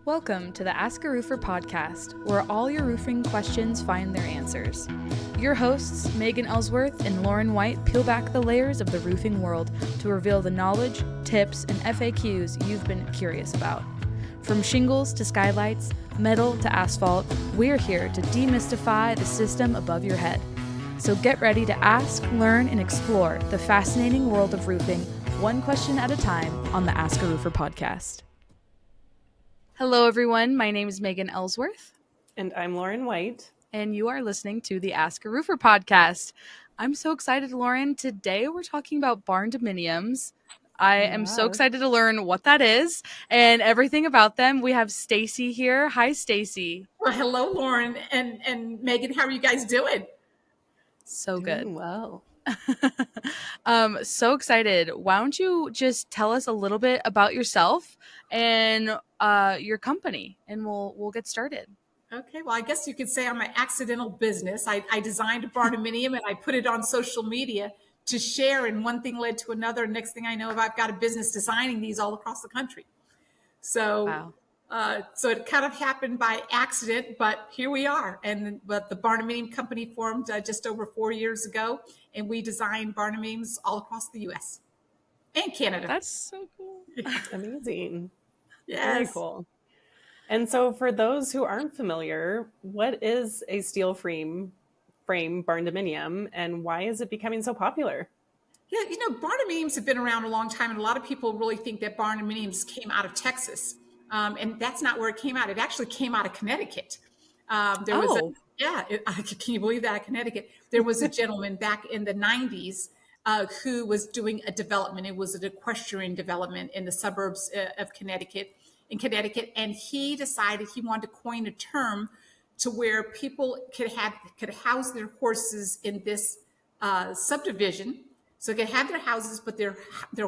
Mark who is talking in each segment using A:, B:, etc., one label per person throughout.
A: Welcome to the Ask a Roofer podcast, where all your roofing questions find their answers. Your hosts, Megan Ellsworth and Lauren White, peel back the layers of the roofing world to reveal the knowledge, tips, and FAQs you've been curious about. From shingles to skylights, metal to asphalt, we're here to demystify the system above your head. So get ready to ask, learn, and explore the fascinating world of roofing, one question at a time on the Ask a Roofer podcast. Hello, everyone. My name is Megan Ellsworth.
B: And I'm Lauren White.
A: And you are listening to the Ask a Roofer podcast. I'm so excited, Lauren. Today we're talking about Barndominiums. I am so excited to learn what that is and everything about them. We have Stacee here. Hi, Stacee.
C: Well, hello, Lauren and Megan. How are you guys doing?
A: So good.
B: Doing well.
A: So excited. Why don't you just tell us a little bit about yourself and your company, and we'll get started.
C: Okay, well, I guess you could say I'm an accidental business. I designed a Barndominium and I put it on social media to share, and one thing led to another. Next thing I know, I've got a business designing these all across the country. So, wow. So it kind of happened by accident, but here we are. But the Barndominium Company formed just over 4 years ago, and we design Barndominiums all across the U.S. and Canada.
A: That's so cool.
B: Amazing.
C: Yes.
B: Very cool. And so for those who aren't familiar, what is a steel frame Barndominium, and why is it becoming so popular?
C: Yeah, Barndominiums have been around a long time, and a lot of people really think that Barndominiums came out of Texas. And that's not where it came out. It actually came out of Connecticut. Can you believe that, Connecticut? There was a gentleman back in the 90s who was doing a development. It was an equestrian development in the suburbs of Connecticut, and he decided he wanted to coin a term to where people could house their horses in this subdivision. So they could have their houses, but their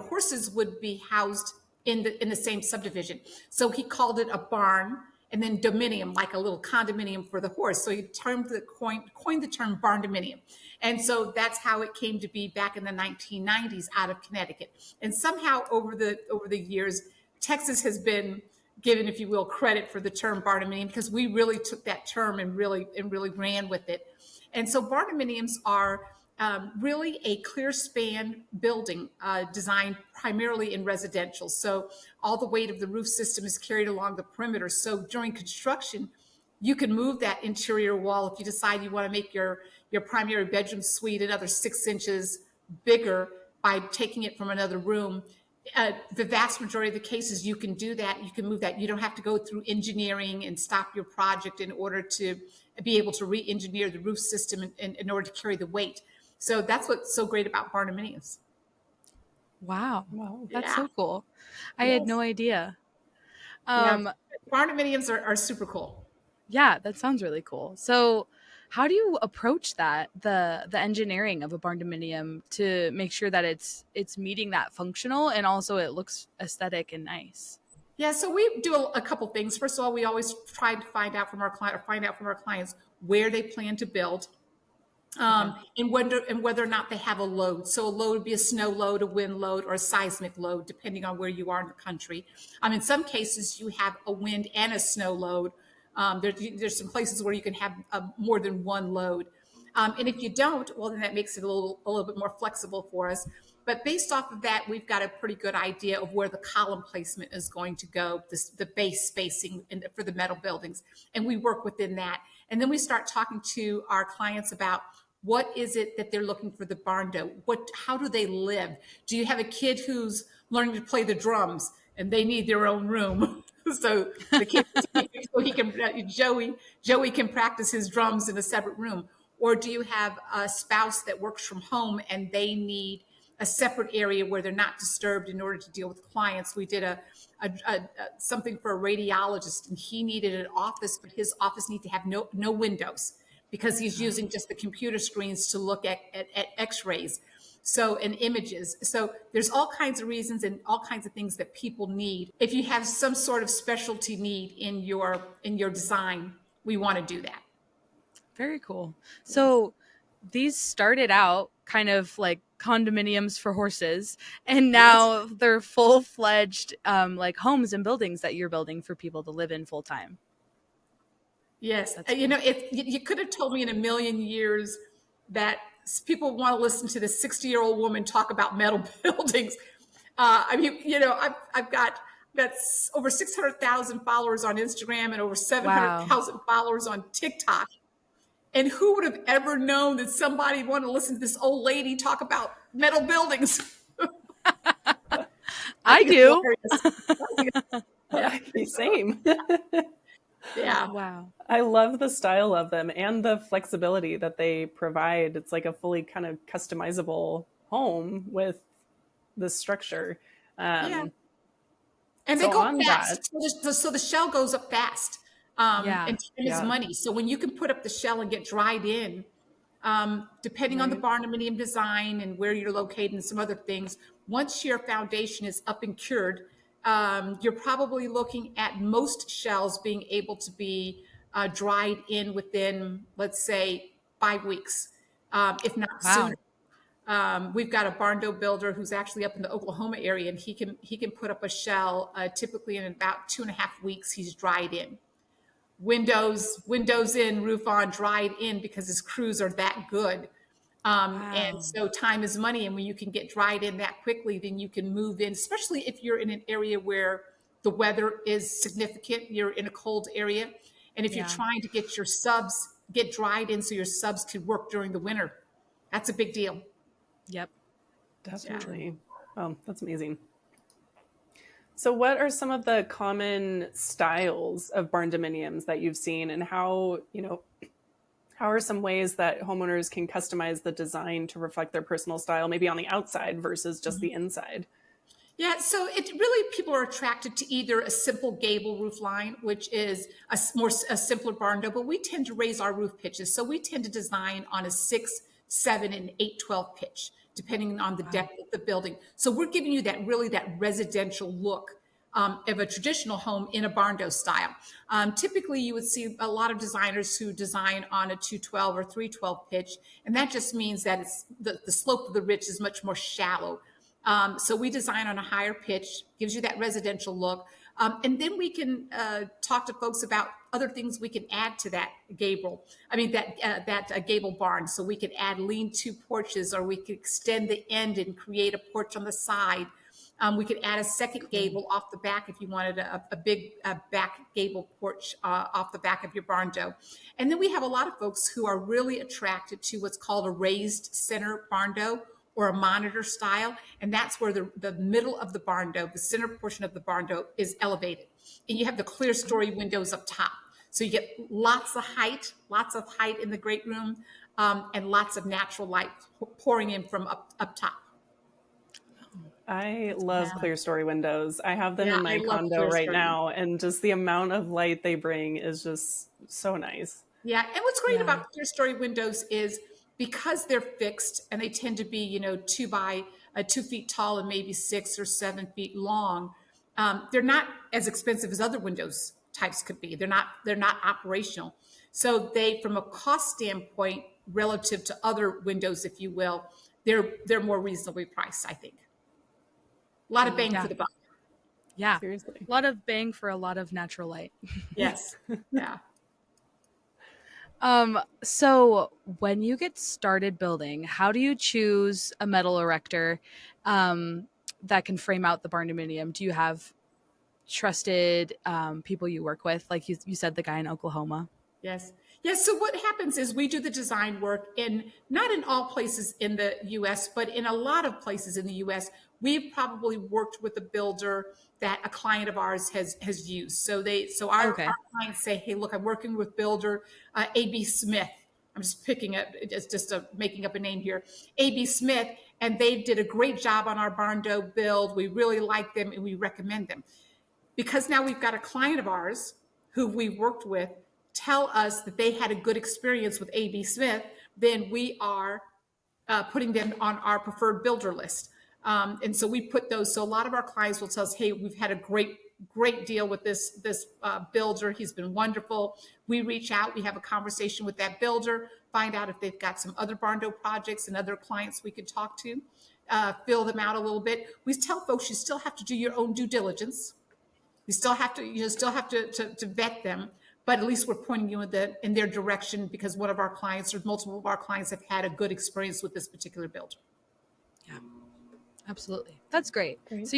C: horses would be housed in the same subdivision. So he called it a barn, and then dominium, like a little condominium for the horse. So he coined the term Barndominium. And so that's how it came to be back in the 1990s out of Connecticut. And somehow over the years, Texas has been given, if you will, credit for the term Barndominium, because we really took that term and really ran with it. And so Barndominiums are really a clear span building designed primarily in residential. So all the weight of the roof system is carried along the perimeter. So during construction, you can move that interior wall if you decide you want to make your primary bedroom suite another 6 inches bigger by taking it from another room. The vast majority of the cases, you can do that. You can move that. You don't have to go through engineering and stop your project in order to be able to re-engineer the roof system in order to carry the weight. So that's what's so great about Barndominiums.
A: Wow. That's so cool. I had no idea.
C: Barndominiums are super cool.
A: Yeah, that sounds really cool. So how do you approach that, the engineering of a Barndominium, to make sure that it's meeting that functional and also it looks aesthetic and nice?
C: Yeah, so we do a couple things. First of all, we always try to find out from our clients where they plan to build. And whether or not they have a load. So a load would be a snow load, a wind load, or a seismic load, depending on where you are in the country. In some cases, you have a wind and a snow load. There's some places where you can have more than one load. And if you don't, well, then that makes it a little bit more flexible for us. But based off of that, we've got a pretty good idea of where the column placement is going to go, the base spacing for the metal buildings. And we work within that. And then we start talking to our clients about what is it that they're looking for the barndo? How do they live? Do you have a kid who's learning to play the drums and they need their own room? So the kid, Joey can practice his drums in a separate room. Or do you have a spouse that works from home and they need a separate area where they're not disturbed in order to deal with clients? We did something for a radiologist, and he needed an office, but his office needed to have no windows, because he's using just the computer screens to look at x-rays and images. So there's all kinds of reasons and all kinds of things that people need. If you have some sort of specialty need in your design, we want to do that.
A: Very cool. So these started out kind of like condominiums for horses, and now they're full-fledged like homes and buildings that you're building for people to live in full time.
C: Yes.
A: That's
C: You know, if you could have told me in a million years that people want to listen to this 60-year-old woman talk about metal buildings. I mean, you know, I've got over 600,000 followers on Instagram and over 700,000 followers on TikTok. And who would have ever known that somebody wanted to listen to this old lady talk about metal buildings?
A: I do.
B: Yeah, same.
C: Yeah.
A: Wow.
B: I love the style of them and the flexibility that they provide. It's like a fully kind of customizable home with this structure.
C: Yeah. And they go fast. So the shell goes up fast. And time is money. So when you can put up the shell and get dried in, depending on the Barndominium design and where you're located and some other things, once your foundation is up and cured, you're probably looking at most shells being able to be dried in within, let's say, 5 weeks, if not sooner. We've got a barn builder who's actually up in the Oklahoma area, and he can put up a shell typically in about 2.5 weeks. He's dried in. Windows in, roof on, dried in, because his crews are that good. And so time is money. And when you can get dried in that quickly, then you can move in, especially if you're in an area where the weather is significant, you're in a cold area. And if you're trying to get your subs get dried in so your subs could work during the winter, that's a big deal.
A: Yep.
B: Definitely. Oh, that's amazing. So what are some of the common styles of barndominiums that you've seen, and how are some ways that homeowners can customize the design to reflect their personal style, maybe on the outside versus just the inside?
C: Yeah, so people are attracted to either a simple gable roof line, which is a simpler barn door, but we tend to raise our roof pitches. So we tend to design on a 6, 7, and 8/12 pitch, depending on the depth of the building. So we're giving you that residential look of a traditional home in a barn door style. Typically, you would see a lot of designers who design on a 2/12 or 3/12 pitch, and that just means that it's the slope of the ridge is much more shallow. So we design on a higher pitch, gives you that residential look. And then we can talk to folks about other things we can add to that gable barn. So we could add lean-to porches, or we could extend the end and create a porch on the side. We could add a second gable off the back if you wanted a big back gable porch off the back of your barn door. And then we have a lot of folks who are really attracted to what's called a raised center barn door, or a monitor style. And that's where the middle of the barn door, the center portion of the barn door, is elevated. And you have the clear story windows up top. So you get lots of height in the great room, and lots of natural light pouring in from up top.
B: I love clear story windows. I have them in my condo right now, and just the amount of light they bring is just so nice.
C: Yeah, and what's great about clear story windows is, because they're fixed and they tend to be, 2 feet tall and maybe 6 or 7 feet long, they're not as expensive as other windows types could be. They're not operational. So they, from a cost standpoint, relative to other windows, if you will, they're more reasonably priced, I think. A lot of bang for the buck.
A: Yeah,
B: seriously.
A: A lot of bang for a lot of natural light.
C: Yes. Yeah.
A: So when you get started building, how do you choose a metal erector that can frame out the barndominium? Do you have trusted people you work with? Like you said, the guy in Oklahoma.
C: Yes. Yes. So what happens is we do the design work not in all places in the U.S., but in a lot of places in the U.S., we've probably worked with a builder that a client of ours has used. So our clients say, hey, look, I'm working with builder A.B. Smith. I'm just making up a name here, A.B. Smith, and they did a great job on our barn door build. We really like them and we recommend them. Because now we've got a client of ours who we worked with tell us that they had a good experience with A.B. Smith, then we are putting them on our preferred builder list. And so we put those. So a lot of our clients will tell us, hey, we've had a great deal with this builder. He's been wonderful. We reach out, we have a conversation with that builder. find out if they've got some other Barndo projects and other clients we could talk to, fill them out a little bit. We tell folks you still have to do your own due diligence. You still have to vet them, but at least we're pointing you in their direction because one of our clients or multiple of our clients have had a good experience with this particular builder.
A: Yeah, absolutely. That's great.
B: Great.
A: So,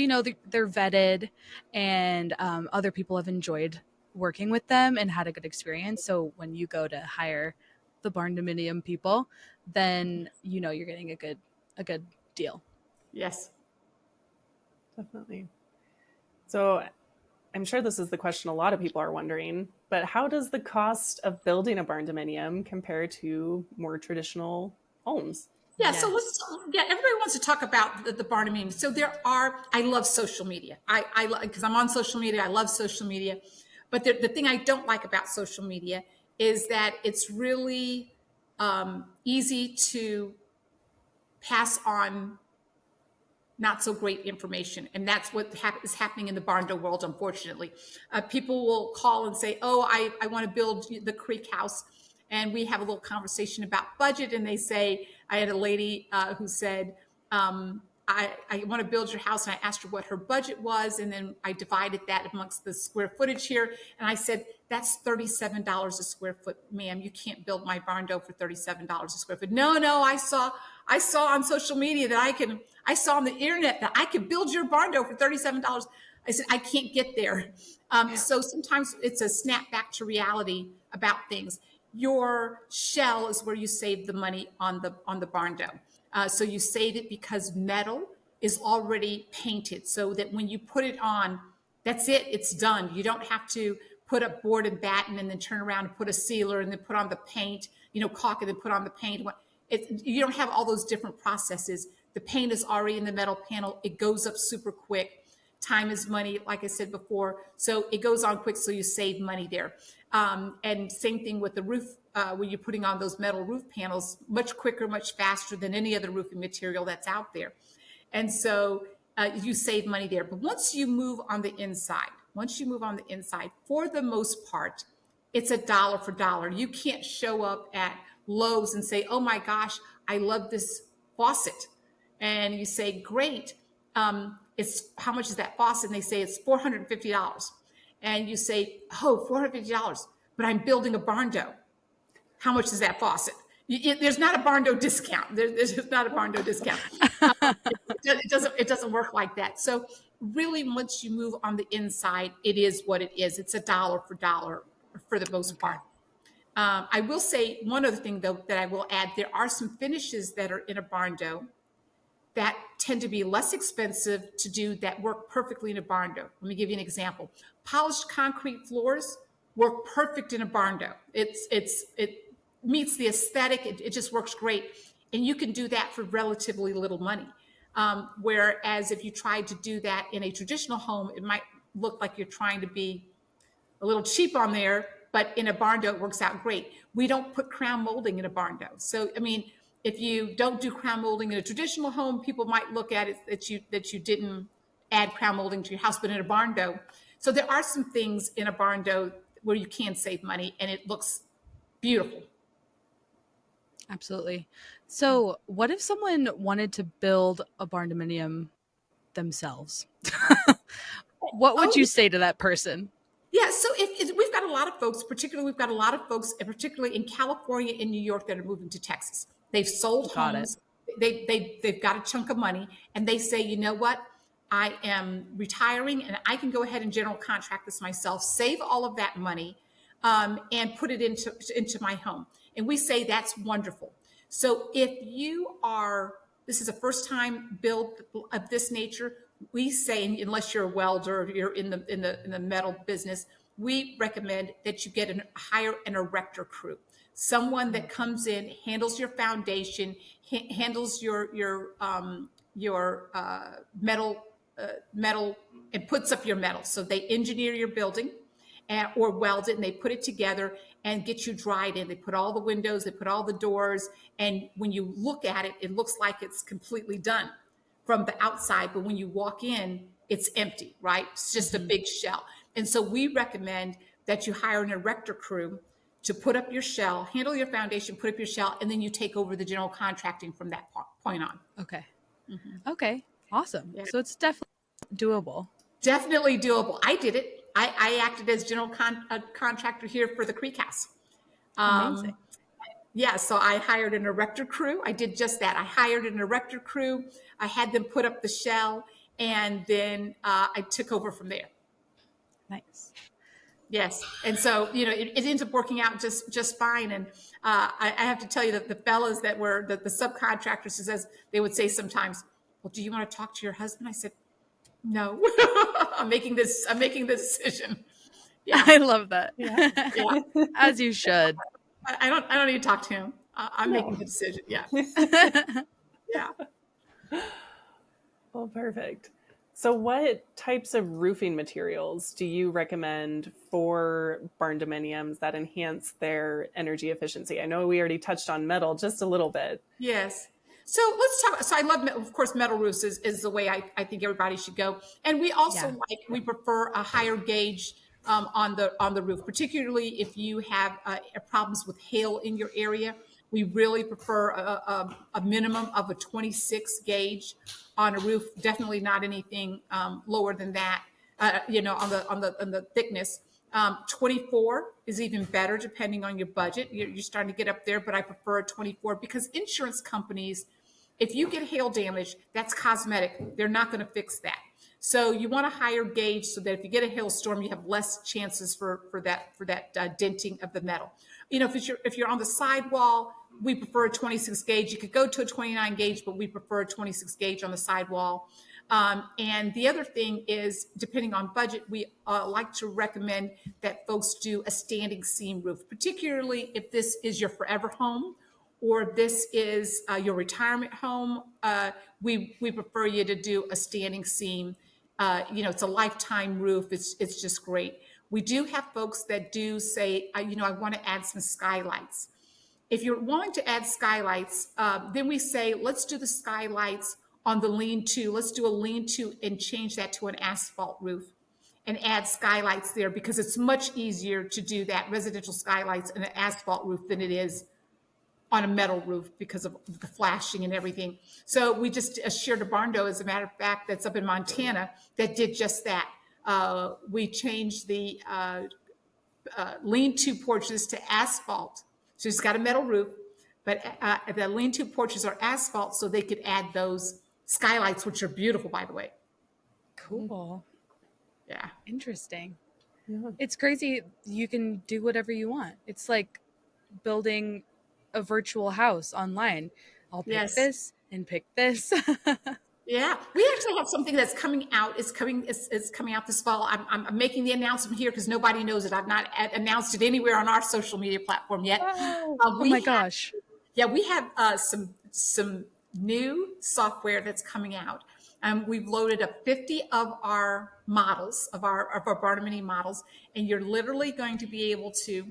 A: they're vetted and other people have enjoyed working with them and had a good experience. So when you go to hire the Barndominium people, then you're getting a good deal.
C: Yes.
B: Definitely. So I'm sure this is the question a lot of people are wondering, but how does the cost of building a Barndominium compare to more traditional homes?
C: Yeah,
A: Yes.
C: so everybody wants to talk about the Barndominium. So I love social media. Because I'm on social media, I love social media. But the thing I don't like about social media is that it's really easy to pass on not so great information. And that's what is happening in the Barndo world, unfortunately. People will call and say, oh, I want to build the Creek House. And we have a little conversation about budget. And they say, I had a lady who said, I want to build your house. And I asked her what her budget was. And then I divided that amongst the square footage here. And I said, that's $37 a square foot, ma'am. You can't build my Barndo for $37 a square foot. No, I saw on social media that I saw on the internet that I could build your Barndo for $37. I said, I can't get there. So sometimes it's a snap back to reality about things. Your shell is where you save the money on the Barndo. So you save it because metal is already painted so that when you put it on, that's it. It's done. You don't have to put up board and batten and then turn around and put a sealer and then put on the paint, caulk it and put on the paint. You don't have all those different processes. The paint is already in the metal panel. It goes up super quick. Time is money, like I said before. So it goes on quick, so you save money there. And same thing with the roof, when you're putting on those metal roof panels, much quicker, much faster than any other roofing material that's out there. And so you save money there. But once you move on the inside, for the most part, it's a dollar for dollar. You can't show up at Lowe's and say, oh my gosh, I love this faucet. And you say, great. It's how much is that faucet? And they say it's $450. And you say, oh, $450, but I'm building a Barndo. How much is that faucet? There's not a Barndo discount. There's just not a Barndo discount. It doesn't work like that. So really, once you move on the inside, it is what it is. It's a dollar for dollar for the most part. I will say one other thing, though, that I will add. There are some finishes that are in a Barndo that tend to be less expensive to do that work perfectly in a Barndo. Let me give you an example. Polished concrete floors work perfect in a Barndo. It meets the aesthetic. It just works great. And you can do that for relatively little money. Whereas if you tried to do that in a traditional home, it might look like you're trying to be a little cheap on there, but in a Barndo, it works out great. We don't put crown molding in a Barndo. So, if you don't do crown molding in a traditional home, people might look at it that you didn't add crown molding to your house, but in a Barndo. So there are some things in a Barndo where you can save money and it looks beautiful.
A: Absolutely. So what if someone wanted to build a Barndominium themselves? What would you say to that person?
C: Yeah, so if we've got a lot of folks, particularly in California and New York that are moving to Texas. They've sold homes. They've got a chunk of money, and they say, you know what? I am retiring, and I can go ahead and general contract this myself, save all of that money, and put it into my home. And we say that's wonderful. So if this is a first-time build of this nature, we say, unless you're a welder or you're in the metal business, we recommend that you hire an erector crew. Someone that comes in, handles your foundation, handles your metal, and puts up your metal. So they engineer your building or weld it, and they put it together and get you dried in. They put all the windows, they put all the doors, and when you look at it, it looks like it's completely done from the outside. But when you walk in, it's empty, right? It's just a big shell. And so we recommend that you hire an erector crew to put up your shell, handle your foundation, put up your shell, and then you take over the general contracting from that point on.
A: Okay. Okay. Awesome.
C: Yeah.
A: So it's definitely doable.
C: Definitely doable. I did it. I acted as general contractor here for the Creek House.
A: Amazing.
C: Yeah, so I hired an erector crew. I did just that. I hired an erector crew. I had them put up the shell, and then I took over from there.
A: Nice.
C: Yes, and so it ends up working out just fine. And I have to tell you that the fellas that were the subcontractors, says they would say sometimes, "Well, do you want to talk to your husband?" I said, "No, I'm making this decision." Yeah,
A: I love that.
C: yeah.
A: As you should.
C: I don't need to talk to him. I'm making the decision. Yeah, yeah.
B: Well, perfect. So what types of roofing materials do you recommend for barndominiums that enhance their energy efficiency? I know we already touched on metal just a little bit.
C: Yes. So let's talk. So I love, of course, metal roofs is the way I think everybody should go. And we also we prefer a higher gauge on the roof, particularly if you have problems with hail in your area. We really prefer a minimum of a 26 gauge on a roof. Definitely not anything lower than that. On the thickness. 24 is even better depending on your budget. You're starting to get up there, but I prefer a 24 because insurance companies, if you get hail damage, that's cosmetic. They're not going to fix that. So you want a higher gauge so that if you get a hailstorm, you have less chances for that denting of the metal. If you're on the sidewall, we prefer a 26 gauge. You could go to a 29 gauge, but we prefer a 26 gauge on the sidewall. And the other thing is, depending on budget, we like to recommend that folks do a standing seam roof, particularly if this is your forever home or this is your retirement home. We prefer you to do a standing seam. It's a lifetime roof. It's just great. We do have folks that do say, I want to add some skylights. If you're wanting to add skylights, then we say, let's do the skylights on the lean-to. Let's do a lean-to and change that to an asphalt roof and add skylights there because it's much easier to do that residential skylights in an asphalt roof than it is on a metal roof because of the flashing and everything. So we just shared a barndo, as a matter of fact, that's up in Montana that did just that. We changed the lean-to porches to asphalt. So it's got a metal roof, but the lean-to porches are asphalt so they could add those skylights, which are beautiful, by the way.
A: Cool.
C: Yeah.
A: Interesting.
B: Yeah.
A: It's crazy. You can do whatever you want. It's like building a virtual house online. I'll pick this and pick this.
C: Yeah, we actually have something that's coming out. It's coming out this fall. I'm making the announcement here because nobody knows it. I've not announced it anywhere on our social media platform yet.
A: Oh my gosh!
C: Yeah, we have some new software that's coming out. We've loaded up 50 of our models of our Barndominium models, and you're literally going to be able to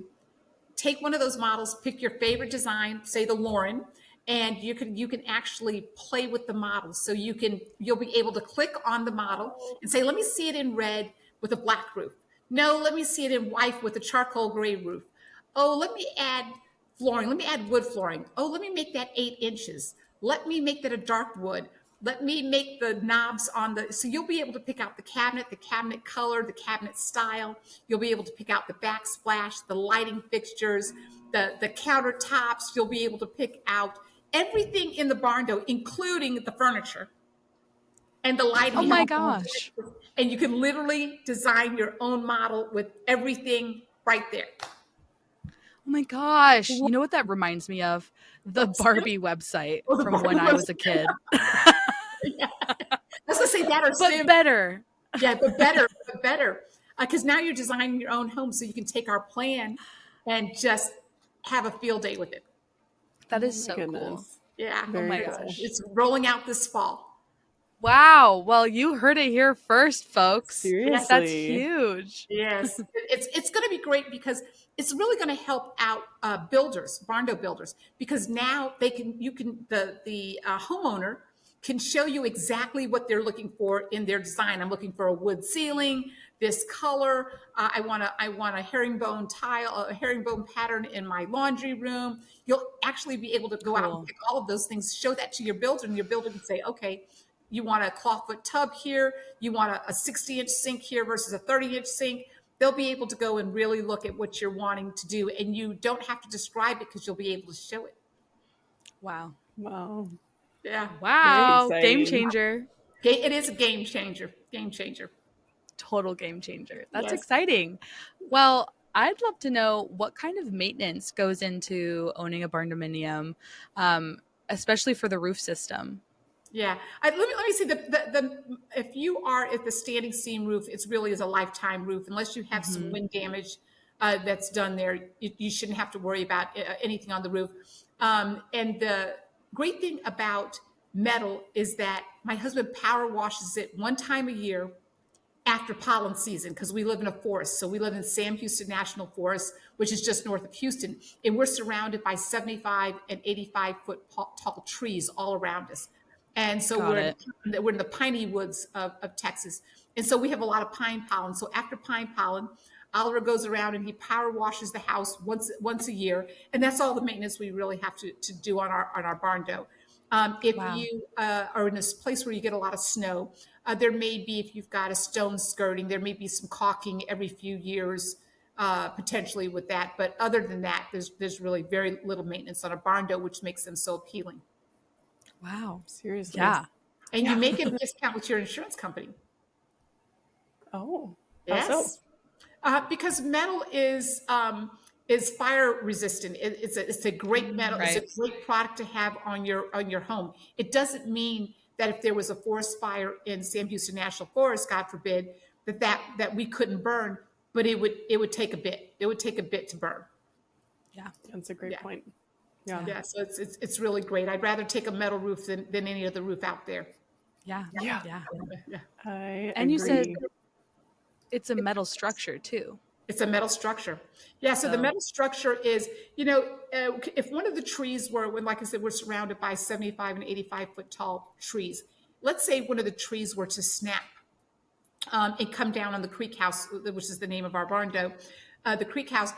C: take one of those models, pick your favorite design, say the Lauren, and you can actually play with the model. So you'll be able to click on the model and say, let me see it in red with a black roof. No, let me see it in white with a charcoal gray roof. Oh, let me add flooring. Let me add wood flooring. Oh, let me make that 8 inches. Let me make that a dark wood. Let me make the knobs so you'll be able to pick out the cabinet color, the cabinet style. You'll be able to pick out the backsplash, the lighting fixtures, the countertops. You'll be able to pick out everything in the barndo, including the furniture and the lighting.
A: Oh my gosh.
C: And you can literally design your own model with everything right there.
A: Oh my gosh. You know what that reminds me of? The Barbie website from when I was a kid.
C: Yeah. Let's just say that or
A: but better.
C: Yeah, but better. Because now you're designing your own home so you can take our plan and just have a field day with it.
A: That is so cool.
C: Yeah.
B: Very
A: oh my
B: cool.
A: gosh.
C: It's rolling out this fall.
A: Wow. Well, you heard it here first, folks.
B: Seriously.
A: That's huge.
C: Yes. It's going to be great because it's really going to help out builders, barndo builders, because now the homeowner can show you exactly what they're looking for in their design. I'm looking for a wood ceiling, this color. I want a herringbone tile, a herringbone pattern in my laundry room. You'll actually be able to go out and pick all of those things, show that to your builder, and your builder can say, okay, you want a clawfoot tub here, you want a 60-inch sink here versus a 30-inch sink. They'll be able to go and really look at what you're wanting to do, and you don't have to describe it because you'll be able to show it.
A: Wow.
B: Wow.
C: Yeah.
A: Wow. Game changer.
C: It is a game changer. Game changer.
A: Total game changer. That's exciting. Well, I'd love to know what kind of maintenance goes into owning a barndominium, especially for the roof system.
C: Yeah, let me see if you are at the standing seam roof, it's really is a lifetime roof unless you have some wind damage that's done there. You shouldn't have to worry about anything on the roof. And the great thing about metal is that my husband power washes it one time a year after pollen season, because we live in a forest. So we live in Sam Houston National Forest, which is just north of Houston, and we're surrounded by 75 and 85 foot tall trees all around us. And so we're in the piney woods of Texas. And so we have a lot of pine pollen. So after pine pollen, Oliver goes around and he power washes the house once a year. And that's all the maintenance we really have to do on our barn door. If you are in this place where you get a lot of snow, there may be, if you've got a stone skirting, there may be some caulking every few years, potentially with that. But other than that, there's really very little maintenance on a barn door, which makes them so appealing.
A: Wow.
B: Seriously.
A: Yeah.
C: And you make a discount with your insurance company.
B: Oh.
C: Yes.
B: How so?
C: Because metal is fire resistant. It's a great metal.
A: Right.
C: It's a great product to have on your home. It doesn't mean that if there was a forest fire in Sam Houston National Forest, God forbid, that we couldn't burn, but it would take a bit. It would take a bit to burn.
A: Yeah.
B: That's a great point.
C: Yeah. So it's really great. I'd rather take a metal roof than any other roof out there.
A: Yeah.
B: I
A: and you
B: agree.
A: said it's a metal structure too.
C: It's a metal structure. Yeah. So the metal structure is, if one of the trees like I said, we're surrounded by 75 and 85 foot tall trees. Let's say one of the trees were to snap and come down on the creek house, which is the name of our barn door, the creek house.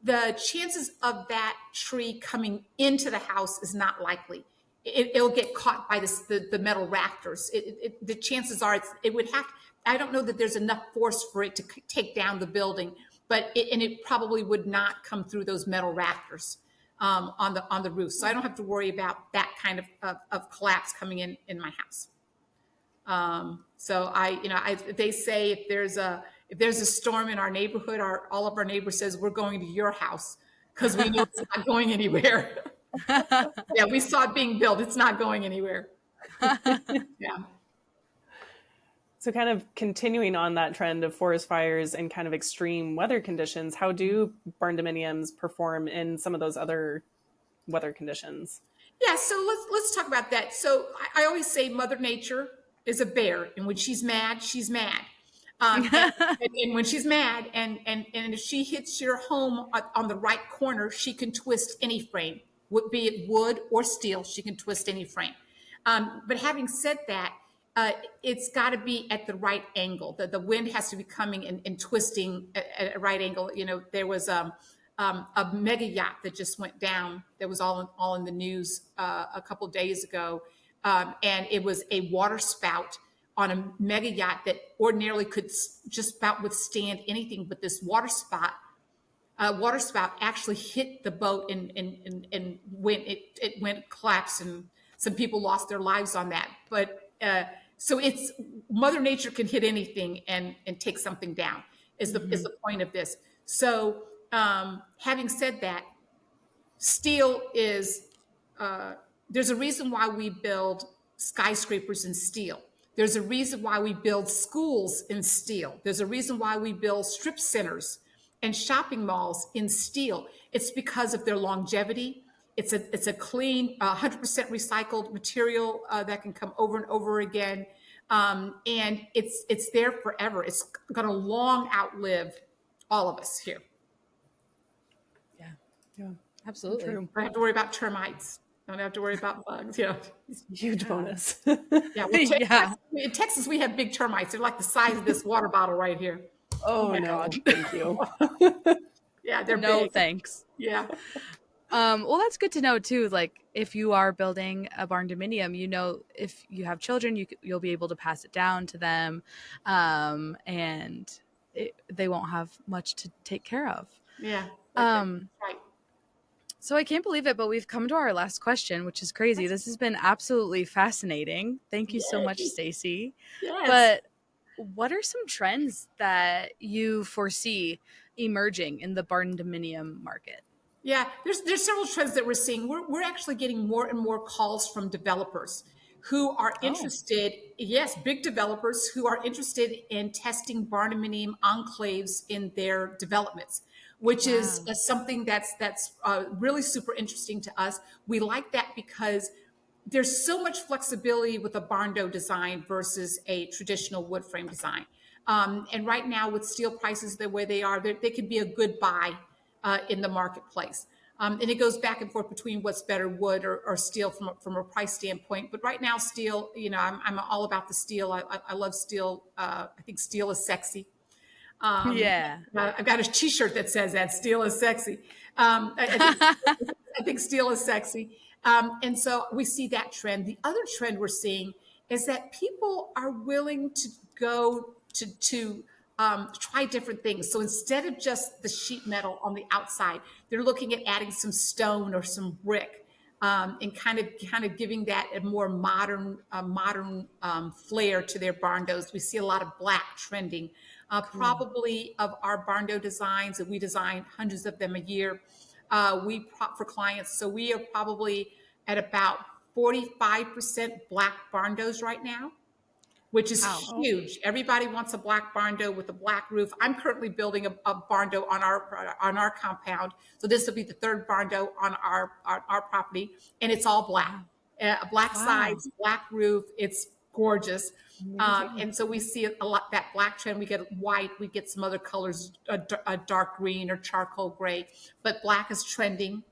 C: The chances of that tree coming into the house is not likely. It'll get caught by the metal rafters. The chances are it would have. I don't know that there's enough force for it to take down the building, but it probably would not come through those metal rafters on the roof. So I don't have to worry about that kind of collapse coming in my house. So they say if there's a storm in our neighborhood, all of our neighbors says we're going to your house because we know it's not going anywhere. Yeah, we saw it being built. It's not going anywhere. Yeah.
B: So kind of continuing on that trend of forest fires and kind of extreme weather conditions, how do barndominiums perform in some of those other weather conditions?
C: Yeah, so let's talk about that. So I always say Mother Nature is a bear, and when she's mad, she's mad. And when she's mad, and if she hits your home on the right corner, she can twist any frame, be it wood or steel. She can twist any frame. But having said that, it's got to be at the right angle. The wind has to be coming and twisting at a right angle. There was a mega yacht that just went down. That was all in the news a couple of days ago, and it was a water spout on a mega yacht that ordinarily could just about withstand anything, but this water spout actually hit the boat and went collapsed, and some people lost their lives on that. But so it's Mother Nature can hit anything and take something down is the point of this. So having said that, steel is there's a reason why we build skyscrapers in steel. There's a reason why we build schools in steel. There's a reason why we build strip centers and shopping malls in steel. It's because of their longevity. It's a clean, 100% recycled material that can come over and over again, and it's there forever. It's going to long outlive all of us here.
A: Yeah, absolutely.
C: True. I don't have to worry about termites. Don't have to worry about bugs.
B: Huge bonus.
C: In Texas we have big termites. They're like the size of this water bottle right here.
B: Oh
C: my
B: no,
A: God.
B: thank you.
C: Yeah, they're
A: No,
C: big.
A: thanks.
C: Yeah.
A: Well, that's good to know too. Like, if you are building a barndominium, if you have children, you'll be able to pass it down to them, and they won't have much to take care of.
C: Yeah. That's right.
A: So I can't believe it, but we've come to our last question, which is crazy. This has been absolutely fascinating. Thank you so much,
C: Yay.
A: Stacee.
C: Yes.
A: But what are some trends that you foresee emerging in the barndominium market?
C: Yeah, there's several trends that we're seeing. We're actually getting more and more calls from developers who are interested, yes, big developers who are interested in testing barndominium enclaves in their developments, which is something that's really super interesting to us. We like that because there's so much flexibility with a barndo design versus a traditional wood frame design. And right now, with steel prices the way they are, they could be a good buy in the marketplace. And it goes back and forth between what's better, wood or steel from a price standpoint. But right now, steel, I'm all about the steel. I love steel. I think steel is sexy.
A: Yeah.
C: I've got a T-shirt that says that steel is sexy. I think steel is sexy. And so we see that trend. The other trend we're seeing is that people are willing to go to try different things. So instead of just the sheet metal on the outside, they're looking at adding some stone or some brick, and kind of giving that a more modern flair to their barndos. We see a lot of black trending. Probably of our barndo designs, and we design hundreds of them a year. We prop for clients, so we are probably at about 45% black barndos right now, which is huge. Everybody wants a black barndo with a black roof. I'm currently building a barndo on our compound, so this will be the third barndo on our property, and it's all black, black sides, black roof. It's gorgeous. And so we see a lot that black trend. We get white, we get some other colors, a dark green or charcoal gray, but black is trending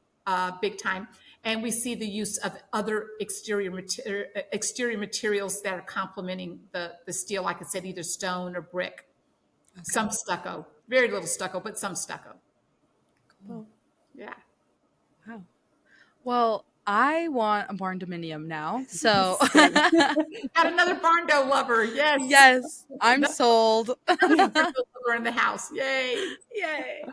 C: big time. And we see the use of other exterior materials that are complementing the steel. Like I said, either stone or brick, some stucco, very little stucco, but some stucco.
A: Cool.
C: Yeah.
A: Wow. Well, I want a barndominium now. So
C: got another barndo lover. Yes.
A: Yes, I'm sold.
C: Lover in the house. Yay.
A: Yay.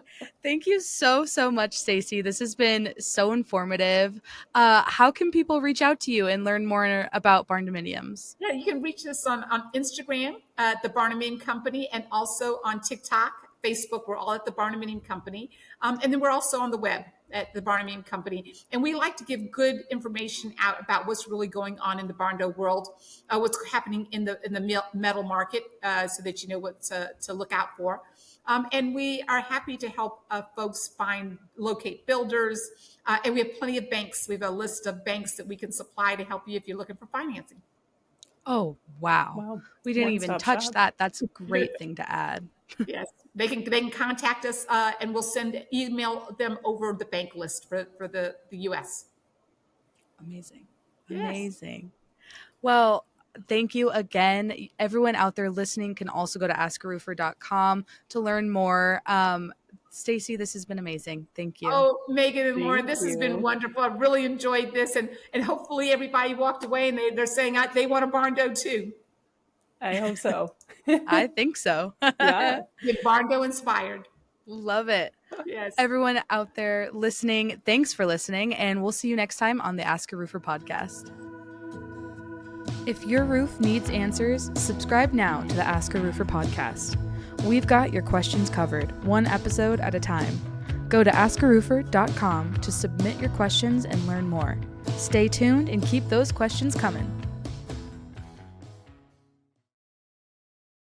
A: Thank you so much, Stacee. This has been so informative. How can people reach out to you and learn more about barndominiums?
C: Yeah, you can reach us on Instagram at the Barndominium Company, and also on TikTok, Facebook. We're all at the Barndominium Company. And then we're also on the web at the Barndominium Company. And we like to give good information out about what's really going on in the barndo world, what's happening in the metal market, so that you know what to look out for. And we are happy to help folks locate builders. And we have plenty of banks. We have a list of banks that we can supply to help you if you're looking for financing.
A: Oh, wow. We didn't even touch that. That's a great thing to add.
C: Yes, they can contact us, and we'll email them over the bank list for the U.S.
A: Amazing.
C: Yes.
A: Amazing. Well, thank you again. Everyone out there listening can also go to askaroofer.com to learn more. Stacee, this has been amazing. Thank you.
C: Oh, Megan and Lauren, this has been wonderful. I've really enjoyed this, and hopefully everybody walked away and they're saying they want a barndo too.
B: I hope so.
A: I think so.
B: Yeah.
C: Get barndo inspired.
A: Love it.
C: Yes.
A: Everyone out there listening, thanks for listening, and we'll see you next time on the Ask a Roofer podcast. If your roof needs answers, subscribe now to the Ask a Roofer podcast. We've got your questions covered, one episode at a time. Go to askaroofer.com to submit your questions and learn more. Stay tuned and keep those questions coming.